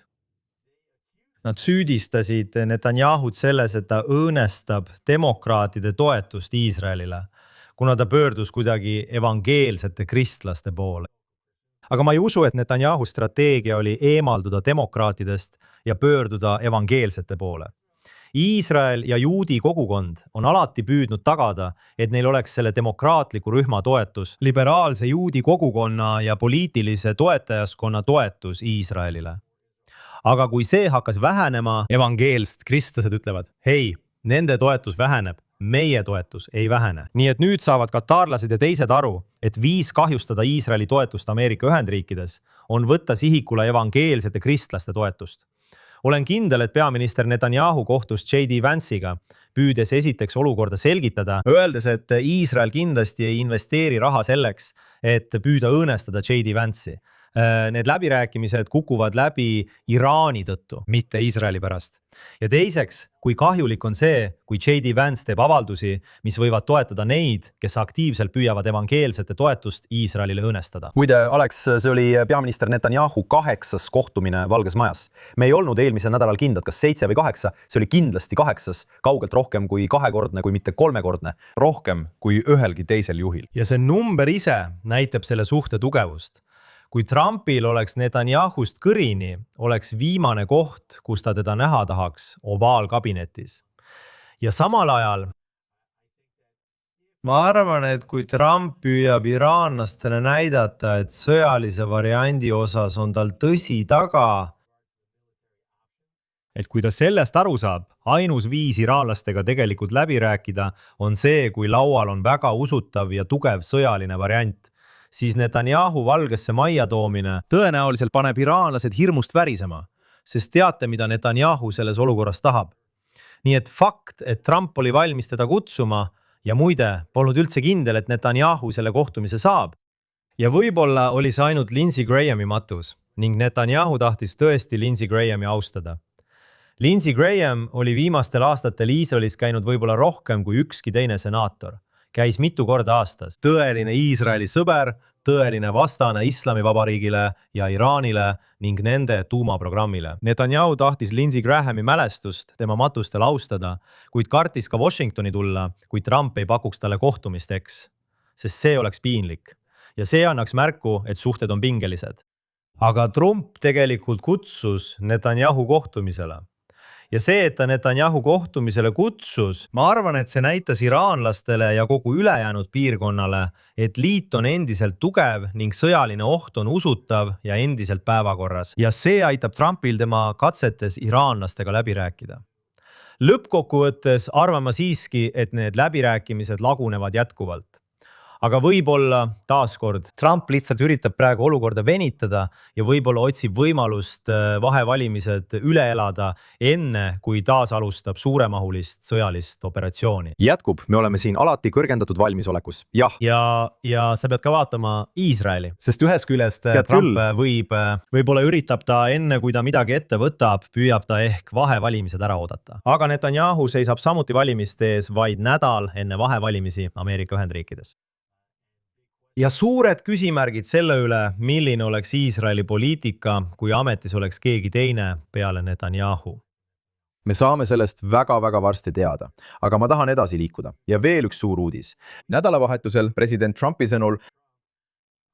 nad süüdistasid Netanyahut selles, et ta õõnestab demokraatide toetust Iisraelile, kuna ta pöördus kuidagi evangeelsete kristlaste poole. Aga ma ei usu, et Netanyahu strateegia oli eemalduda demokraatidest ja pöörduda evangeelsete poole. Iisrael ja juudi kogukond on alati püüdnud tagada, et neil oleks selle demokraatliku rühma toetus, liberaalse juudi kogukonna ja poliitilise toetajaskonna toetus Iisraelile. Aga kui see hakkas vähenema, evangeelst kristlased ütlevad, hei, nende toetus väheneb, meie toetus ei vähene. Nii et nüüd saavad katarlased ja teised aru, et viis kahjustada Iisraeli toetust Ameerika Ühendriikides on võtta sihikule evangeelsete kristlaste toetust. Olen kindel, et peaminister Netanyahu kohtus J.D. Vance'iga, püüdes esiteks olukorda selgitada, öeldes, et Iisrael kindlasti ei investeeri raha selleks, et püüda õõnestada J.D. Vance'i. Need läbirääkimised kukuvad läbi Iraani tõttu, mitte Iisraeli pärast. Ja teiseks, kui kahjulik on see, kui J.D. Vance teeb avaldusi, mis võivad toetada neid, kes aktiivselt püüavad evangeelsete toetust Iisraelile õõnestada. Muide, Alex, see oli peaminister Netanyahu 8. kohtumine Valges Majas. Me ei olnud eelmisel nädalal kindlad, kas 7 või 8, see oli kindlasti 8, kaugelt rohkem kui 2-kordne, kui mitte 3-kordne. Rohkem kui ühelgi teisel juhil. Ja see number ise näitab selle suhte tugevust. Kui Trumpil oleks Netanyahust kõrini, oleks viimane koht, kus ta teda näha tahaks, ovaalkabinetis. Ja samal ajal ma arvan, et kui Trump püüab iraanlastele näidata, et sõjalise variandi osas on tal tõsi taga, et kui ta sellest aru saab, ainus viis iraanlastega tegelikult läbi rääkida on see, kui laual on väga usutav ja tugev sõjaline variant, siis Netanyahu Valgesse Majja toomine tõenäoliselt paneb iraanlased hirmust värisema, sest teate, mida Netanyahu selles olukorras tahab. Nii et fakt, et Trump oli valmis teda kutsuma ja muide polnud üldse kindel, et Netanyahu selle kohtumise saab. Ja võib-olla oli see ainult Lindsey Grahami matus ning Netanyahu tahtis tõesti Lindsey Grahami austada. Lindsey Graham oli viimastel aastatel Iisraelis käinud võib-olla rohkem kui ükski teine senaator. Käis mitu korda aastas. Tõeline Iisraeli sõber, tõeline vastane Islamivabariigile ja Iraanile ning nende tuumaprogrammile. Netanyahu tahtis Lindsey Grahami mälestust tema matustel austada, kuid kartis ka Washingtoni tulla, kui Trump ei pakuks talle kohtumist, sest see oleks piinlik. Ja see annaks märku, et suhted on pingelised. Aga Trump tegelikult kutsus Netanyahu kohtumisele. Ja see, et ta Netanyahu kohtumisele kutsus, ma arvan, et see näitas iraanlastele ja kogu ülejäänud piirkonnale, et liit on endiselt tugev ning sõjaline oht on usutav ja endiselt päevakorras. Ja see aitab Trumpil tema katsetes iraanlastega läbi rääkida. Lõppkokkuvõttes arvan ma siiski, et need läbirääkimised lagunevad jätkuvalt. Aga võib-olla taaskord Trump lihtsalt üritab praegu olukorda venitada ja võib-olla otsib võimalust vahevalimised üle elada enne, kui taas alustab suuremahulist sõjalist operatsiooni. Jätkub, me oleme siin alati kõrgendatud valmisolekus. Jah. Ja sa pead ka vaatama Iisraeli, sest ühest küljest Pead Trump küll. võib-olla üritab ta enne, kui ta midagi ette võtab, püüab ta ehk vahevalimised ära oodata. Aga Netanyahu seisab samuti valimiste ees vaid nädal enne vahevalimisi Ameerika Ühendriikides. Ja suured küsimärgid selle üle, milline oleks Iisraeli poliitika, kui ametis oleks keegi teine peale Netanyahu. Me saame sellest väga-väga varsti teada, aga ma tahan edasi liikuda. Ja veel üks suur uudis. Nädalavahetusel president Trumpi sõnul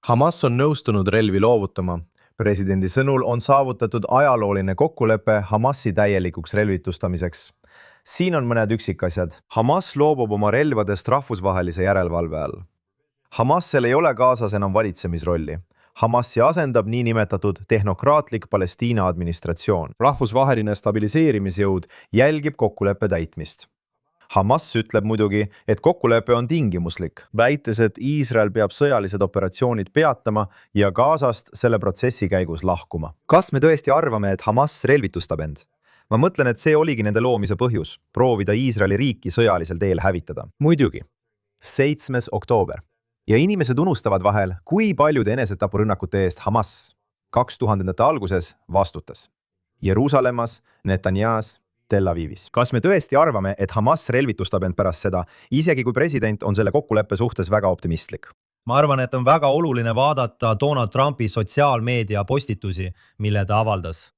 Hamas on nõustunud relvi loovutama. Presidendi sõnul on saavutatud ajalooline kokkulepe Hamasi täielikuks relvitustamiseks. Siin on mõned üksikasjad. Hamas loobub oma relvadest rahvusvahelise järelevalve all. Hamasel ei ole Gazas enam valitsemisrolli. Hamasi asendab niinimetatud tehnokraatlik Palestiina administratsioon. Rahvusvaheline stabiliseerimisjõud jälgib kokkuleppe täitmist. Hamas ütleb muidugi, et kokkulepe on tingimuslik, väites, et Iisrael peab sõjalised operatsioonid peatama ja Gazast selle protsessi käigus lahkuma. Kas me tõesti arvame, et Hamas relvitustab end? Ma mõtlen, et see oligi nende loomise põhjus, proovida Iisraeli riiki sõjalisel teel hävitada. Muidugi. 7. oktoober. Ja inimesed unustavad vahel, kui paljude enesetapurünnakute eest Hamas 2000-ndate alguses vastutas. Jeruusalemmas, Netanyahus, Tel Avivis. Kas me tõesti arvame, et Hamas relvitustab end pärast seda, isegi kui president on selle kokkuleppe suhtes väga optimistlik? Ma arvan, et on väga oluline vaadata Donald Trumpi sotsiaalmeedia postitusi, mille ta avaldas.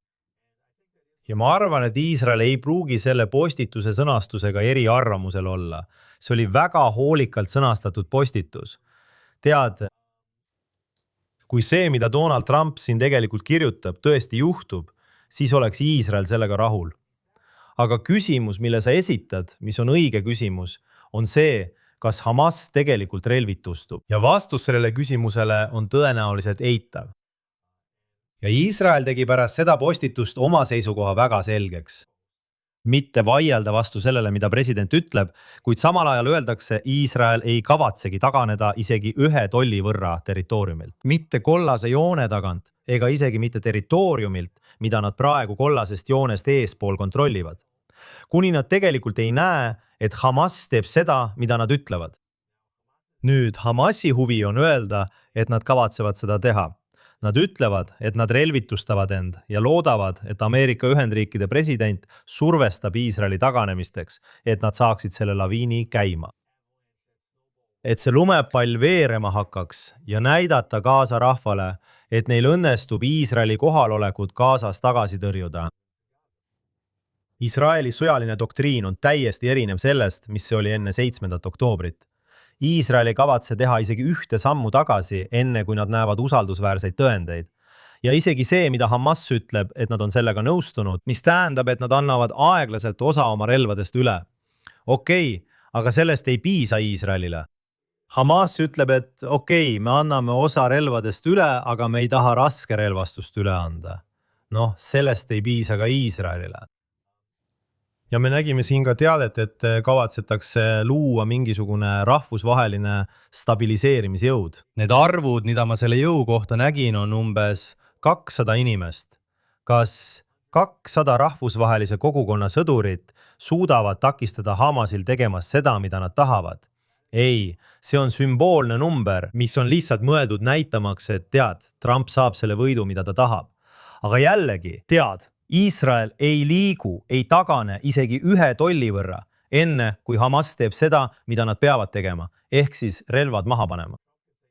Ja ma arvan, et Iisrael ei pruugi selle postituse sõnastusega eri arvamusel olla. See oli väga hoolikalt sõnastatud postitus. Tead, kui see, mida Donald Trump siin tegelikult kirjutab, tõesti juhtub, siis oleks Iisrael sellega rahul. Aga küsimus, mille sa esitad, mis on õige küsimus, on see, kas Hamas tegelikult relvitustub. Ja vastus sellele küsimusele on tõenäoliselt eitav. Ja Iisrael tegi pärast seda postitust oma seisukoha väga selgeks. Mitte vaielda vastu sellele, mida president ütleb, kuid samal ajal öeldakse, Iisrael ei kavatsegi taganeda isegi 1 tolli võrra territooriumilt. Mitte kollase joone tagant, ega isegi mitte territooriumilt, mida nad praegu kollasest joonest eespool kontrollivad. Kuni nad tegelikult ei näe, et Hamas teeb seda, mida nad ütlevad. Nüüd Hamasi huvi on öelda, et nad kavatsevad seda teha. Nad ütlevad, et nad relvitustavad end ja loodavad, et Ameerika Ühendriikide president survestab Iisraeli taganemisteks, et nad saaksid selle laviini käima. Et see lumepall veerema hakkaks ja näidata Gaza rahvale, et neil õnnestub Iisraeli kohalolekut Gazas tagasi tõrjuda. Iisraeli sõjaline doktriin on täiesti erinev sellest, mis see oli enne 7. oktoobrit. Iisrael ei kavatse teha isegi 1 sammu tagasi, enne kui nad näevad usaldusväärseid tõendeid. Ja isegi see, mida Hamas ütleb, et nad on sellega nõustunud, mis tähendab, et nad annavad aeglaselt osa oma relvadest üle. Okei, aga sellest ei piisa Iisraelile. Hamas ütleb, et okei, me anname osa relvadest üle, aga me ei taha raske relvastust üle anda. Sellest ei piisa ka Iisraelile. Ja me nägime siin ka teadet, et kavatsetakse luua mingisugune rahvusvaheline stabiliseerimisjõud. Need arvud, mida ma selle jõu kohta nägin, on umbes 200 inimest. Kas 200 rahvusvahelise kogukonna sõdurit suudavad takistada Hamasil tegemas seda, mida nad tahavad? Ei, see on sümboolne number, mis on lihtsalt mõeldud näitamaks, et tead, Trump saab selle võidu, mida ta tahab. Aga jällegi, tead, Iisrael ei liigu, ei tagane isegi 1 tolli võrra, enne kui Hamas teeb seda, mida nad peavad tegema, ehk siis relvad maha panema.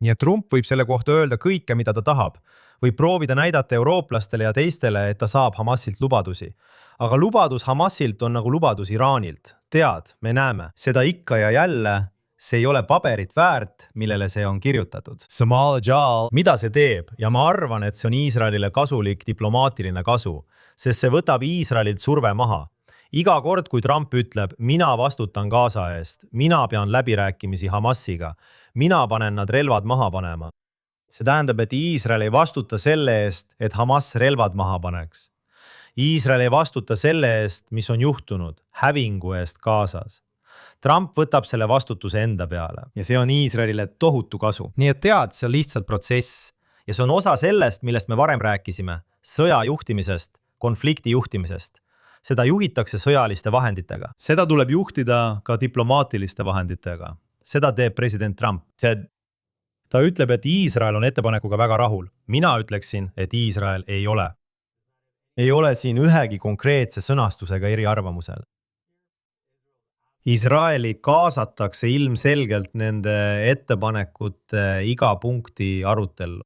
Nii et Trump võib selle kohta öelda kõike, mida ta tahab. Võib proovida näidata eurooplastele ja teistele, et ta saab Hamasilt lubadusi. Aga lubadus Hamasilt on nagu lubadus Iraanilt. Tead, me näeme seda ikka ja jälle. See ei ole paberit väärt, millele see on kirjutatud. Samal ajal, mida see teeb? Ja ma arvan, et see on Iisraelile kasulik diplomaatiline kasu, sest see võtab Iisraelilt surve maha. Iga kord, kui Trump ütleb, mina vastutan Gaza eest, mina pean läbirääkimisi Hamasiga, mina panen nad relvad maha panema. See tähendab, et Iisrael ei vastuta selle eest, et Hamas relvad maha paneks. Iisrael ei vastuta selle eest, mis on juhtunud, hävingu eest Gazas. Trump võtab selle vastutuse enda peale ja see on Iisraelile tohutu kasu. Nii et tead, see on lihtsalt protsess ja see on osa sellest, millest me varem rääkisime, sõja juhtimisest, konflikti juhtimisest. Seda juhitakse sõjaliste vahenditega. Seda tuleb juhtida ka diplomaatiliste vahenditega. Seda teeb president Trump. Ta ütleb, et Iisrael on ettepanekuga väga rahul. Mina ütleksin, et Iisrael ei ole. Ei ole siin ühegi konkreetse sõnastusega eriarvamusel. Iisraeli kaasatakse ilmselgelt nende ettepanekute iga punkti arutellu.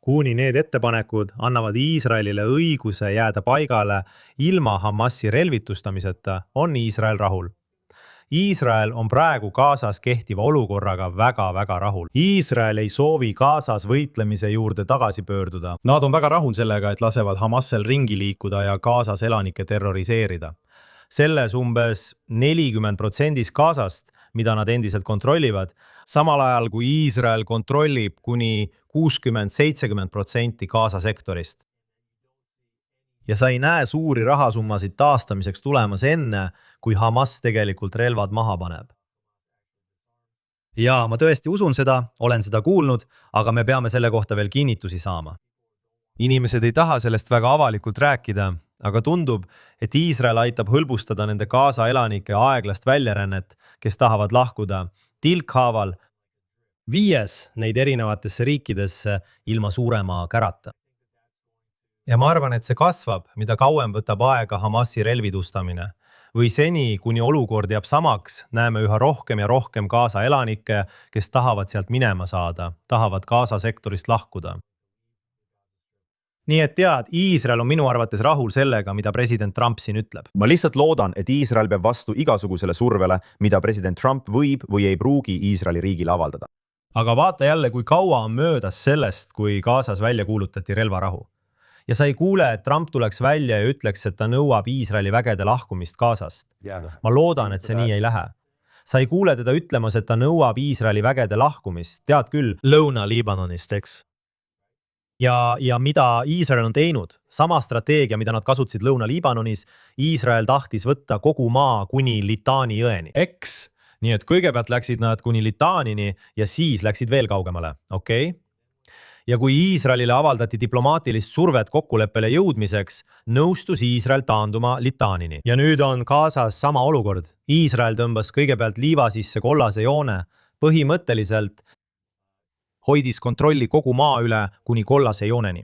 Kuni need ettepanekud annavad Iisraelile õiguse jääda paigale ilma Hamasi relvitustamiseta, on Iisrael rahul. Iisrael on praegu Gazas kehtiva olukorraga väga rahul. Iisrael ei soovi Gazas võitlemise juurde tagasi pöörduda. Nad on väga rahul sellega, et lasevad Hamasel ringi liikuda ja Gazas elanikke terroriseerida. Selles umbes 40% Gazast, mida nad endiselt kontrollivad, samal ajal kui Iisrael kontrollib kuni 60-70% Gaza sektorist. Ja sa ei näe suuri rahasummasid taastamiseks tulemas enne, kui Hamas tegelikult relvad maha paneb. Ja ma tõesti usun seda, olen seda kuulnud, aga me peame selle kohta veel kinnitusi saama. Inimesed ei taha sellest väga avalikult rääkida, aga tundub, et Iisrael aitab hõlbustada nende Gaza elanike aeglast väljarännet, kes tahavad lahkuda tilkhaaval, viies neid erinevatesse riikidesse ilma suurema kärata. Ja ma arvan, et see kasvab, mida kauem võtab aega Hamasi relvidustamine. Või seni, kuni olukord jääb samaks, näeme üha rohkem ja rohkem Gaza elanikke, kes tahavad sealt minema saada, tahavad Gaza sektorist lahkuda. Nii et tead, Iisrael on minu arvates rahul sellega, mida president Trump siin ütleb. Ma lihtsalt loodan, et Iisrael peab vastu igasugusele survele, mida president Trump võib või ei pruugi Iisraeli riigile avaldada. Aga vaata jälle, kui kaua on möödas sellest, kui Gazas välja kuulutati relvarahu. Ja sa ei kuule, et Trump tuleks välja ja ütleks, et ta nõuab Iisraeli vägede lahkumist Gazast. Ma loodan, et see nii ei lähe. Sa ei kuule teda ütlemas, et ta nõuab Iisraeli vägede lahkumist, tead küll, Lõuna-Liibanonist, eks. Ja mida Iisrael on teinud? Sama strateegia, mida nad kasutasid Lõuna-Liibanonis, Iisrael tahtis võtta kogu maa kuni Litani jõeni. Eks? Nii et kõigepealt läksid nad kuni Litanini ja siis läksid veel kaugemale, okei? Ja kui Iisraelile avaldati diplomaatilist survet kokkuleppele jõudmiseks, nõustus Iisrael taanduma Litanini. Ja nüüd on Gazas sama olukord. Iisrael tõmbas kõigepealt liiva sisse kollase joone, põhimõtteliselt hoidis kontrolli kogu maa üle kuni kollase jooneni.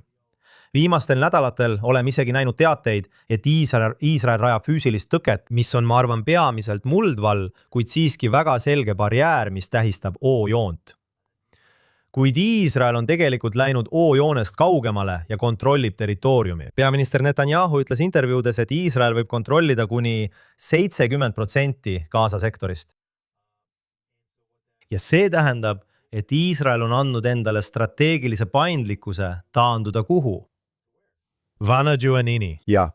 Viimastel nädalatel oleme isegi näinud teateid, et Iisrael rajab füüsilist tõket, mis on, ma arvan, peamiselt muldvall, kuid siiski väga selge barjäär, mis tähistab O-joont. Kuid Iisrael on tegelikult läinud O-joonest kaugemale ja kontrollib territooriumi. Peaminister Netanyahu ütles intervjuudes, et Iisrael võib kontrollida kuni 70% Gaza sektorist. Ja see tähendab, et Iisrael on andnud endale strateegilise paindlikkuse taanduda kuhu? Vanajuanini. Ja.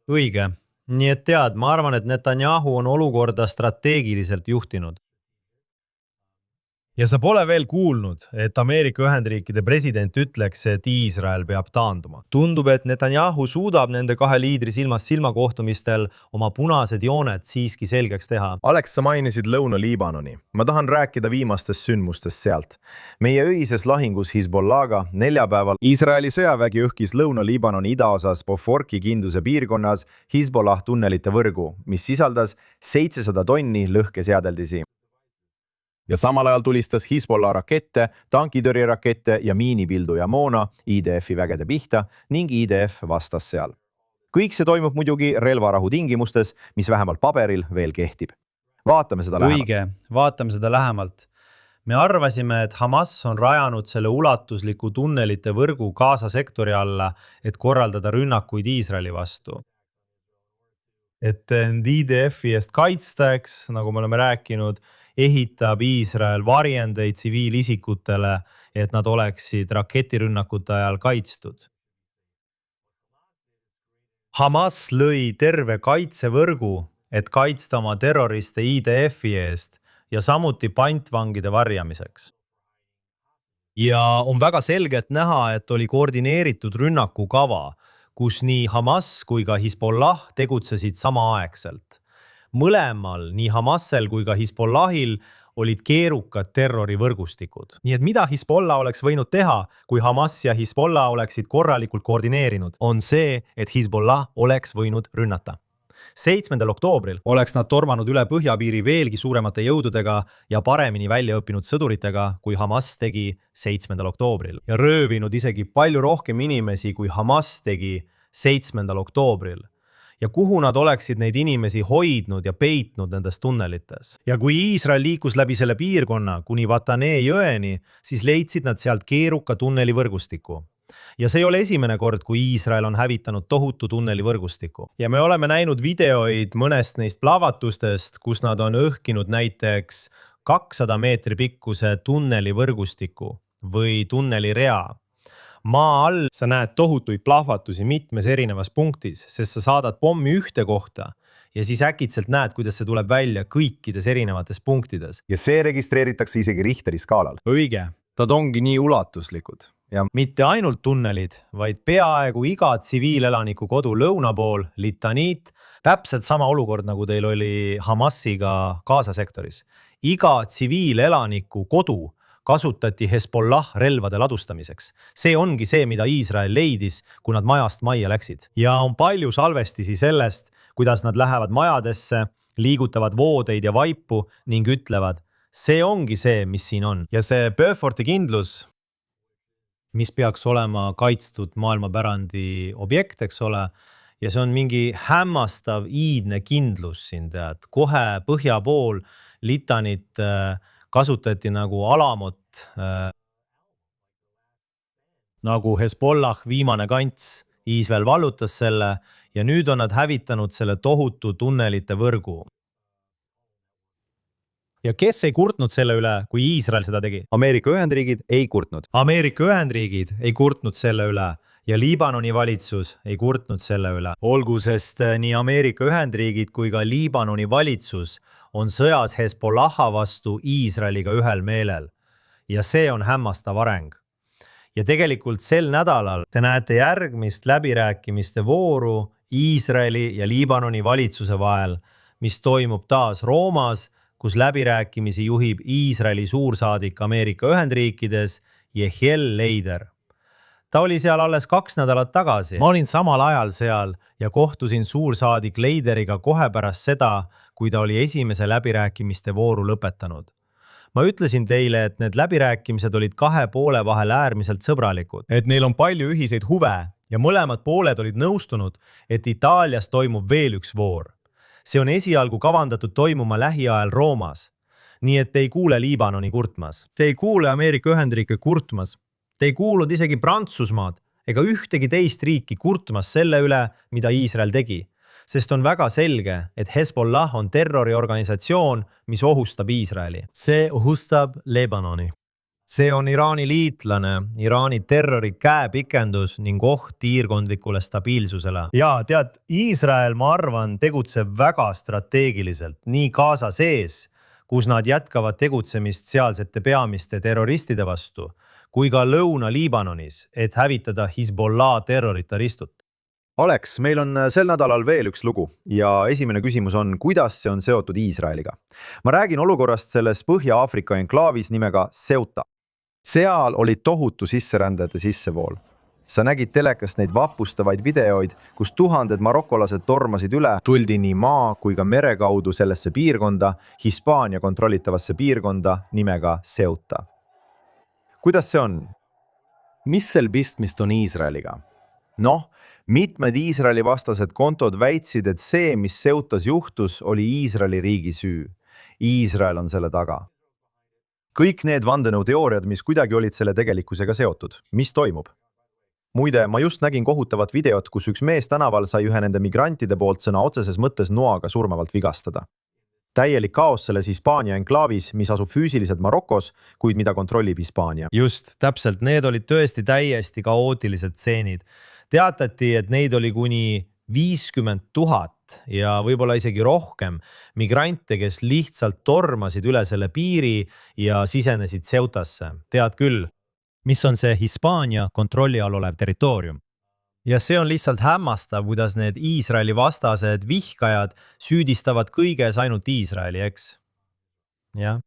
Õige. Nii et tead, ma arvan, et Netanyahu on olukorda strateegiliselt juhtinud. ja sa pole veel kuulnud, et Ameerika Ühendriikide president ütleks, et Iisrael peab taanduma. Tundub, et Netanyahu suudab nende kahe liidri silmast silma kohtumistel oma punased jooned siiski selgeks teha. Alex, sa mainisid Lõuna-Liibanoni. Ma tahan rääkida viimastest sündmustest sealt. Meie öises lahingus Hezbollah'ga neljapäeval Iisraeli sõjavägi õhkis Lõuna-Liibanoni idaosas Boforki kindluse piirkonnas Hezbollah tunnelite võrgu, mis sisaldas 700 tonni lõhkeseadeldisi. Ja samal ajal tulistas Hezbollah rakette, tankitõrjerakette ja miinipilduja moona IDF-i vägede pihta ning IDF vastas seal. Kõik see toimub muidugi relvarahu tingimustes, mis vähemalt paberil veel kehtib. Vaatame seda lähemalt. Õige, vaatame seda lähemalt. Me arvasime, et Hamas on rajanud selle ulatusliku tunnelite võrgu Gaza sektori alla, et korraldada rünnakuid Iisraeli vastu. Et IDF-i eest kaitstaks, nagu me oleme rääkinud, ehitab Iisrael varjendeid tsiviilisikutele, et nad oleksid raketirünnakute ajal kaitstud. Hamas lõi terve kaitsevõrgu, et kaitsta oma terroriste IDF-i eest ja samuti pantvangide varjamiseks. Ja on väga selgelt näha, et oli koordineeritud rünnakukava, kus nii Hamas kui ka Hezbollah tegutsesid samaaegselt. Mõlemal, nii Hamasel kui ka Hezbollahil, olid keerukad terrorivõrgustikud. Nii et mida Hezbollah oleks võinud teha, kui Hamas ja Hezbollah oleksid korralikult koordineerinud, on see, et Hezbollah oleks võinud rünnata. 7. oktoobril oleks nad tormanud üle põhjapiiri veelgi suuremate jõududega ja paremini välja õppinud sõduritega, kui Hamas tegi 7. oktoobril. Ja röövinud isegi palju rohkem inimesi, kui Hamas tegi 7. oktoobril. Ja kuhu nad oleksid neid inimesi hoidnud ja peitnud nendes tunnelites. Ja kui Iisrael liikus läbi selle piirkonna kuni Vatanee jõeni, siis leidsid nad sealt keeruka tunnelivõrgustiku. Ja see ei ole esimene kord, kui Iisrael on hävitanud tohutu tunnelivõrgustiku. Ja me oleme näinud videoid mõnest neist plaavatustest, kus nad on õhkinud näiteks 200 meetri pikkuse tunnelivõrgustiku või tunnelirea. Maa all sa näed tohutuid plahvatusi mitmes erinevas punktis, sest sa saadad pommi ühte kohta ja siis äkitselt näed, kuidas see tuleb välja kõikides erinevates punktides. Ja see registreeritakse isegi Richteri skaalal. Õige, nad ongi nii ulatuslikud. Ja mitte ainult tunnelid, vaid peaaegu iga tsiviilelaniku kodu lõuna pool, Litaniit, täpselt sama olukord, nagu teil oli Hamasiga Gaza sektoris. Iga tsiviilelaniku kodu kasutati Hezbollah relvade ladustamiseks. See ongi see, mida Iisrael leidis, kui nad majast majja läksid. Ja on palju salvestisi sellest, kuidas nad lähevad majadesse, liigutavad voodeid ja vaipu ning ütlevad, see ongi see, mis siin on. Ja see Beauforti kindlus, mis peaks olema kaitstud maailmapärandi objekt, eks ole, ja see on mingi hämmastav iidne kindlus siin, tead. Kohe põhja pool Litanit kasutati nagu alamot, nagu Hezbollah viimane kants. Iisrael vallutas selle ja nüüd on nad hävitanud selle tohutu tunnelite võrgu. Ja kes ei kurtnud selle üle, kui Iisrael seda tegi? Ameerika Ühendriigid ei kurtnud. Ameerika Ühendriigid ei kurtnud selle üle ja Liibanoni valitsus ei kurtnud selle üle. Olgu, sest nii Ameerika Ühendriigid kui ka Liibanoni valitsus on sõjas Hezbollaha vastu Iisraeliga ühel meelel. Ja see on hämmastav areng. Ja tegelikult sel nädalal te näete järgmist läbirääkimiste vooru Iisraeli ja Liibanoni valitsuse vahel, mis toimub taas Roomas, kus läbirääkimisi juhib Iisraeli suursaadik Ameerika Ühendriikides Yehiel Leider. Ta oli seal alles 2 nädalat tagasi. Ma olin samal ajal seal ja kohtusin suursaadik Leideriga kohe pärast seda, kui ta oli esimese läbirääkimiste vooru lõpetanud. Ma ütlesin teile, et need läbirääkimised olid 2 poole vahel äärmiselt sõbralikud. Et neil on palju ühiseid huve ja mõlemad pooled olid nõustunud, et Itaalias toimub veel üks voor. See on esialgu kavandatud toimuma lähiajal Roomas. Nii et te ei kuule Liibanoni kurtmas. Te ei kuule Ameerika Ühendriike kurtmas. Te ei kuulnud isegi Prantsusmaad ega ühtegi teist riiki kurtmas selle üle, mida Iisrael tegi. Sest on väga selge, et Hezbollah on terroriorganisatsioon, mis ohustab Iisraeli. See ohustab Liibanoni. See on Iraani liitlane, Iraani terrori käepikendus ning oht piirkondlikule stabiilsusele. Ja tead, Iisrael, ma arvan, tegutseb väga strateegiliselt nii Gaza sees kus nad jätkavad tegutsemist sealsete peamiste terroristide vastu, kui ka Lõuna-Liibanonis, et hävitada Hezbollah terroritaristut. Alex, meil on sel nädalal veel üks lugu ja esimene küsimus on, kuidas see on seotud Iisraeliga. Ma räägin olukorrast selles Põhja-Aafrika enklaavis nimega Ceuta. Seal oli tohutu sisserändajate sissevool. Sa nägid telekast neid vapustavaid videoid, kus tuhanded marokolased tormasid üle, tuldi nii maa kui ka mere kaudu sellesse piirkonda, Hispaania kontrollitavasse piirkonda nimega Ceuta. Kuidas see on? Mis sel pistmist on Iisraeliga? Noh, mitmed Iisraeli vastased kontod väitsid, et see, mis Ceutas juhtus, oli Iisraeli riigi süü. Iisrael on selle taga. Kõik need vandenõuteooriad, mis kuidagi olid selle tegelikkusega seotud. Mis toimub? Muide, ma just nägin kohutavat videot, kus üks mees tänaval sai ühe nende migrantide poolt sõna otseses mõttes noaga surmavalt vigastada. Täielik kaos selles Hispaania enklaavis, mis asub füüsiliselt Marokos, kuid mida kontrollib Hispaania. Just, täpselt, need olid tõesti täiesti kaootilised tseenid. Teatati, et neid oli kuni 50 000 ja võib-olla isegi rohkem migrante, kes lihtsalt tormasid üle selle piiri ja sisenesid Ceutasse. Tead küll, mis on see Hispaania kontrolli all olev territoorium. Ja see on lihtsalt hämmastav, kuidas need Iisraeli vastased vihkajad süüdistavad kõiges ainult Iisraeli, eks? Jah.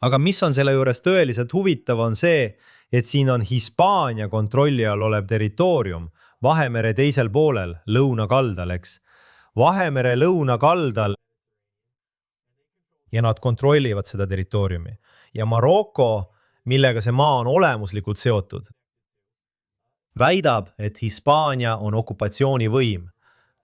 Aga mis on selle juures tõeliselt huvitav on see, et siin on Hispaania kontrolli all olev territoorium Vahemere teisel poolel, lõunakaldal, eks? Vahemere lõunakaldal ja nad kontrollivad seda territooriumi. Ja Maroko, millega see maa on olemuslikult seotud, väidab, et Hispaania on okupatsioonivõim.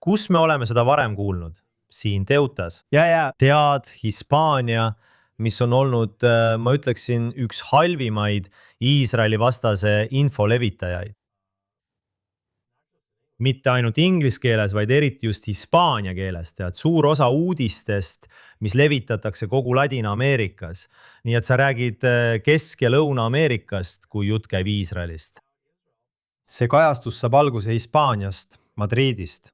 Kus me oleme seda varem kuulnud? Siin Ceutas. Tead, Hispaania, mis on olnud, ma ütleksin, üks halvimaid Iisraeli vastase info levitajaid. Mitte ainult inglise keeles, vaid eriti just hispaania keeles. Tead, suur osa uudistest, mis levitatakse kogu Ladina-Ameerikas. Nii et sa räägid Kesk- ja Lõuna-Ameerikast, kui jutt käib Iisraelist. See kajastus saab alguse Hispaaniast, Madridist.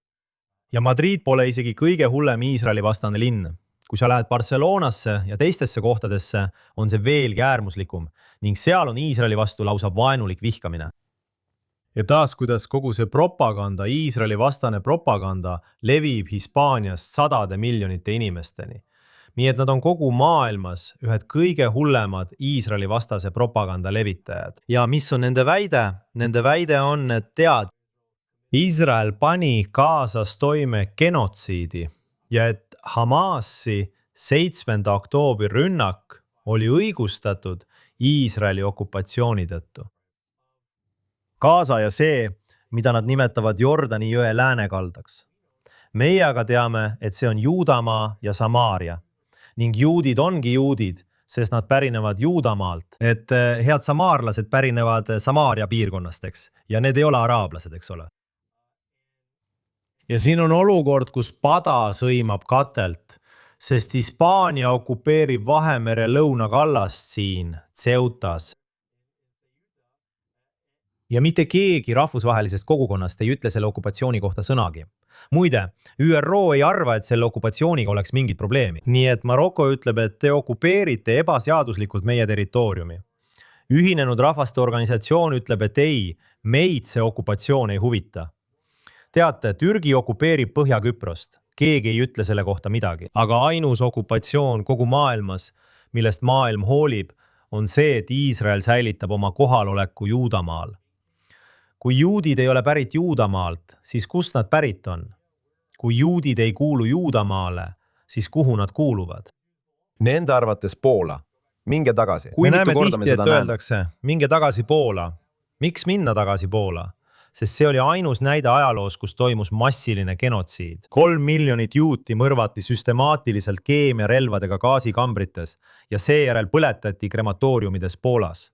Ja Madrid pole isegi kõige hullem Iisraeli vastane linn. Kui sa lähed Barcelonasse ja teistesse kohtadesse, on see veelgi äärmuslikum ning seal on Iisraeli vastu lausa vaenulik vihkamine. Ja taas, kuidas kogu see propaganda, Iisraeli vastane propaganda levib Hispaaniast sadade miljonite inimesteni. Nii et nad on kogu maailmas ühed kõige hullemad Iisraeli vastase propaganda levitajad. Ja mis on nende väide? Nende väide on, et tead, Iisrael pani Gazas toime genotsiidi ja et Hamasi 7. oktoobri rünnak oli õigustatud Iisraeli okupatsiooni tõttu. Gaza ja see, mida nad nimetavad Jordani jõe läänekaldaks. Meie aga teame, et see on Juudamaa ja Samaaria. Ning juudid ongi juudid, sest nad pärinevad Juudamaalt. Et head samaarlased pärinevad Samaaria piirkonnast, eks? Ja need ei ole araablased, eks ole. Ja siin on olukord, kus pada sõimab katelt, sest Hispaania okupeerib Vahemere lõunakallast siin, Ceutas. Ja mitte keegi rahvusvahelisest kogukonnast ei ütle selle okupatsiooni kohta sõnagi. Muide, ÜRO ei arva, et selle okupatsiooniga oleks mingit probleemi. Nii et Maroko ütleb, et te okupeerite ebaseaduslikult meie territooriumi. Ühinenud rahvaste organisatsioon ütleb, et ei, meid see okupatsioon ei huvita. Teate, Türgi okupeerib Põhja-Küprost. Keegi ei ütle selle kohta midagi. Aga ainus okupatsioon kogu maailmas, millest maailm hoolib, on see, et Iisrael säilitab oma kohaloleku Juudamaal. Kui juudid ei ole pärit Juudamaalt, siis kust nad pärit on? Kui juudid ei kuulu Juudamaale, siis kuhu nad kuuluvad? Nende arvates Poola. Minge tagasi. Me näeme tihti, et öeldakse, minge tagasi Poola. Miks minna tagasi Poola? Sest see oli ainus näide ajaloos, kus toimus massiline genotsiid. 3 miljonit juuti mõrvati süstemaatiliselt keemiarelvadega gaasikambrites ja seejärel põletati krematooriumides Poolas.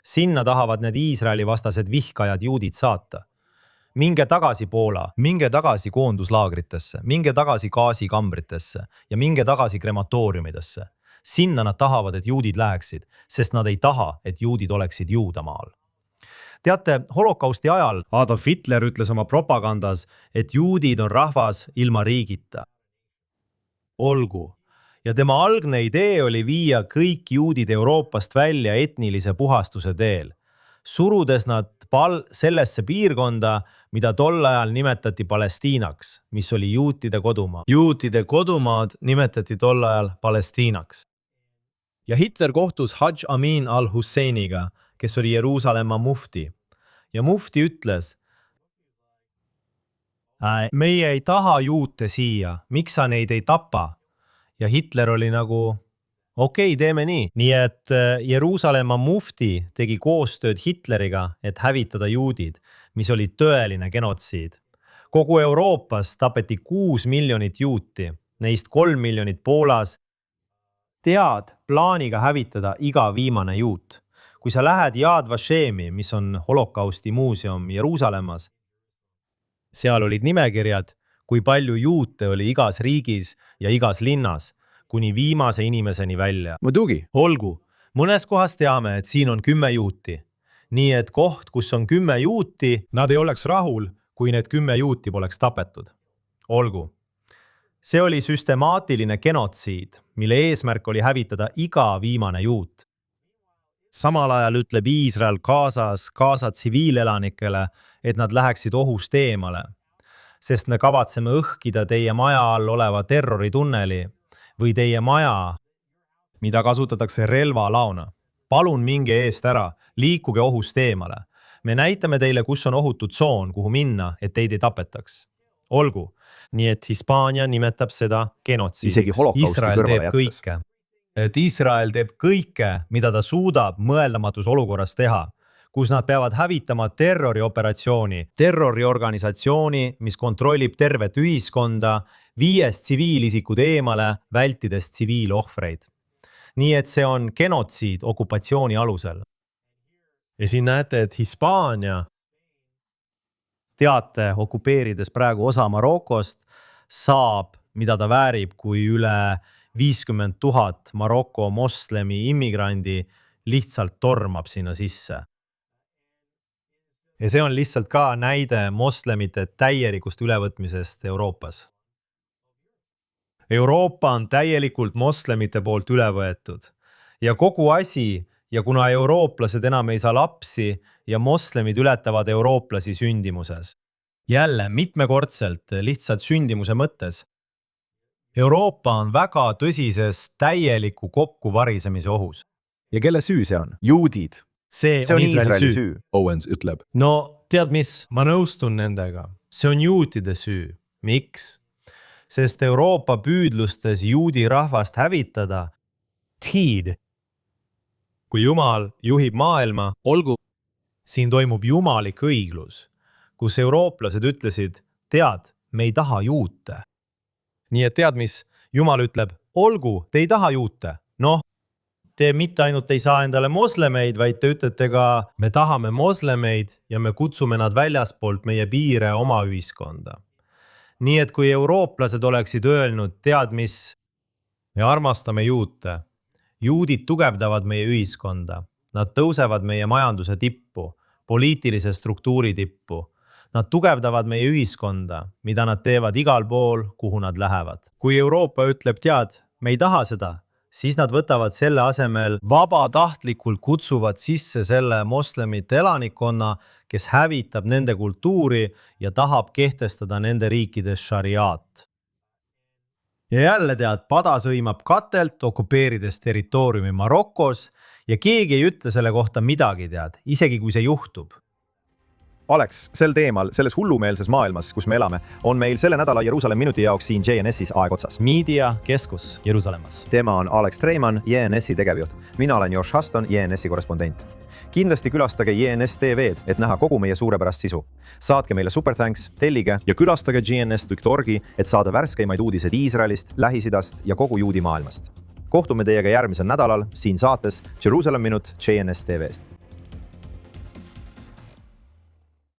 Sinna tahavad need Iisraeli vastased vihkajad juudid saata. Minge tagasi Poola, minge tagasi koonduslaagritesse, minge tagasi gaasikambritesse ja minge tagasi krematooriumidesse. Sinna nad tahavad, et juudid läheksid, sest nad ei taha, et juudid oleksid Juudamaal. Teate, holokausti ajal Adolf Hitler ütles oma propagandas, et juudid on rahvas ilma riigita. Olgu. ja tema algne idee oli viia kõik juudid Euroopast välja etnilise puhastuse teel, surudes nad sellesse piirkonda, mida tol ajal nimetati Palestiinaks, mis oli juutide kodumaa. Juutide kodumaad nimetati tol ajal Palestiinaks. Ja Hitler kohtus Hajj Amin al-Husseiniga, kes oli Jeruusalemma mufti. Ja mufti ütles, meie ei taha juute siia, miks sa neid ei tapa? Ja Hitler oli nagu, okei, teeme nii. Nii et Jeruusalemma mufti tegi koostööd Hitleriga, et hävitada juudid, mis oli tõeline genotsiid. Kogu Euroopas tapeti 6 miljonit juuti, neist 3 miljonit Poolas. Tead plaaniga hävitada iga viimane juut. Kui sa lähed Yad Vashemi, mis on holokausti muuseum Jeruusalemmas, seal olid nimekirjad, kui palju juute oli igas riigis ja igas linnas, kuni viimase inimeseni välja. Muidugi. Olgu, mõnes kohas teame, et siin on 10 juuti. Nii et koht, kus on 10 juuti, nad ei oleks rahul, kui need 10 juuti poleks tapetud. Olgu. See oli süstemaatiline genotsiid, mille eesmärk oli hävitada iga viimane juut. Samal ajal ütleb Iisrael Gaza tsiviilelanikele, et nad läheksid ohust eemale, sest me kavatseme õhkida teie maja all oleva terroritunneli või teie maja, mida kasutatakse relvalaona. Palun minge eest ära, liikuge ohust eemale. Me näitame teile, kus on ohutud tsoon, kuhu minna, et teid ei tapetaks. Olgu, nii et Hispaania nimetab seda genotsiidiks. Isegi holokausti Iisrael kõrvale teeb jättes. kõike. Et Iisrael teeb kõike, mida ta suudab mõeldamatus olukorras teha, kus nad peavad hävitama terroriorganisatsiooni, mis kontrollib tervet ühiskonda, viies tsiviilisikud eemale, vältides tsiviilohvreid. Nii et see on genotsiid okupatsiooni alusel. Ja siin näete, et Hispaania, teate, okupeerides praegu osa Marokost, saab, mida ta väärib, kui üle 50 000 Maroko moslemi immigrandi lihtsalt tormab sinna sisse. Ja see on lihtsalt ka näide moslemite täielikust ülevõtmisest Euroopas. Euroopa on täielikult moslemite poolt üle võetud ja kogu asi, ja kuna eurooplased enam ei saa lapsi ja moslemid ületavad eurooplasi sündimuses. Jälle mitmekordselt lihtsalt sündimuse mõttes. Euroopa on väga tõsises täieliku kokkuvarisemise ohus. Ja kelle süü see on? Juudid. See on Iisraeli süü. Owens ütleb. No tead mis, ma nõustun nendega. See on juutide süü. Miks? Sest Euroopa püüdlustes juudi rahvast hävitada, kui Jumal juhib maailma, olgu, siin toimub jumalik õiglus, kus eurooplased ütlesid, tead, me ei taha juute. Nii et tead mis, Jumal ütleb, olgu, te ei taha juute. Noh, te mitte ainult ei saa endale moslemeid, vaid te ütlete ka, me tahame moslemeid ja me kutsume nad väljaspoolt meie piire oma ühiskonda. Nii et kui eurooplased oleksid öelnud, tead mis, me armastame juute. Juudid tugevdavad meie ühiskonda. Nad tõusevad meie majanduse tippu, poliitilise struktuuri tippu. Nad tugevdavad meie ühiskonda, mida nad teevad igal pool, kuhu nad lähevad. Kui Euroopa ütleb, tead, me ei taha seda, siis nad võtavad selle asemel vabatahtlikult kutsuvad sisse selle moslemite elanikkonna, kes hävitab nende kultuuri ja tahab kehtestada nende riikides šariaat. Ja jälle tead, pada sõimab katelt, okupeerides territooriumi Marokos ja keegi ei ütle selle kohta midagi tead, isegi kui see juhtub. Alex, sel teemal, selles hullumeelses maailmas, kus me elame, on meil selle nädala Jeruusalemma minuti jaoks siin JNS-is aeg otsas. Media keskus Jeruusalemmas. Tema on Alex Treiman, JNS-i tegevjuht. Mina olen Josh Huston, JNS-i korrespondent. Kindlasti külastage JNS TV-d, et näha kogu meie suurepärast sisu. Saatke meile superthanks, tellige ja külastage jns.org, et saada värskeimaid uudised Iisraelist, Lähis-Idast ja kogu juudi maailmast. Kohtume teiega järgmisel nädalal siin saates Jeruusalemma minut JNS TV-s.